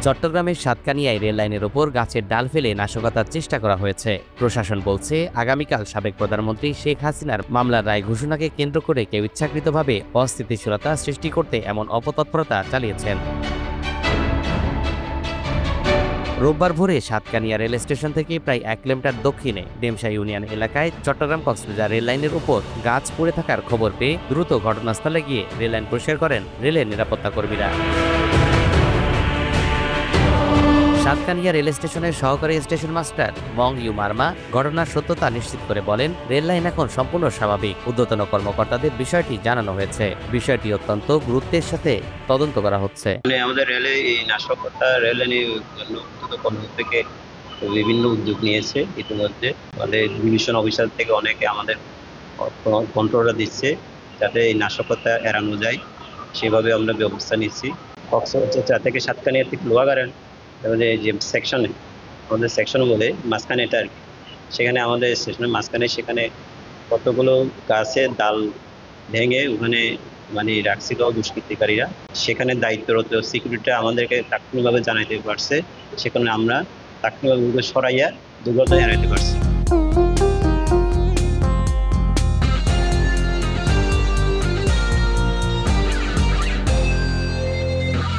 চট্টগ্রামের সাতকানিয়ায় রেল লাইনের ওপর গাছের ডাল ফেলে নাশকতার চেষ্টা করা হয়েছে। প্রশাসন বলছে, আগামীকাল সাবেক প্রধানমন্ত্রী শেখ হাসিনার মামলার রায় ঘোষণাকে কেন্দ্র করে কেউ ইচ্ছাকৃতভাবে অস্থিতিশীলতা সৃষ্টি করতে এমন অপতৎপরতা চালিয়েছেন। রোববার ভোরে সাতকানিয়া রেল স্টেশন থেকে প্রায় 1 কিলোমিটার দক্ষিণে ডেমশা ইউনিয়ন এলাকায় চট্টগ্রাম কক্সবাজার রেল লাইনের উপর গাছ পড়ে থাকার খবর পেয়ে দ্রুত ঘটনাস্থলে গিয়ে রেল লাইন পরিষ্কার করেন রেলের নিরাপত্তা কর্মীরা। সাতকানিয়া রেল স্টেশনের সহকারী স্টেশন মাস্টার মং ইউ মার্মা ঘটনার সত্যতা নিশ্চিত করে বলেন, রেল লাইন এখন সম্পূর্ণ স্বাভাবিক। ঊর্ধ্বতন কর্মকর্তাদের বিষয়টি জানানো হয়েছে। বিষয়টি অত্যন্ত গুরুত্বের সাথে তদন্ত করা হচ্ছে। আমাদের রেলে এই নাশকতা রেল লাইনের জন্য কর্মকর্তা থেকে বিভিন্ন উদ্যোগ নিয়েছে। ইতিমধ্যে আমাদের ডিভিশন অফিসার থেকে অনেকে আমাদের কন্ট্রোলটা দিচ্ছে যাতে এই নাশকতা এড়ানো যায়, সেভাবে আমরা ব্যবস্থা নিচ্ছি। কক্সবাজার থেকে সাতকানিয়া থেকে লোহাগাড়ান যে সেকশনে আমাদের সেকশন বলে মাঝখানে এটা আর কি, সেখানে আমাদের স্টেশনের মাঝখানে সেখানে কতগুলো গাছের ডাল ভেঙে ওখানে রাখছিল দুষ্কৃতিকারীরা। সেখানে দায়িত্বরত সিকিউরিটিটা আমাদেরকে তাৎক্ষণিকভাবে জানাইতে পারছে, সেখানে আমরা তাৎক্ষণিকভাবে সরাইয়া দুর্ঘটনা এড়াইতে পারছি।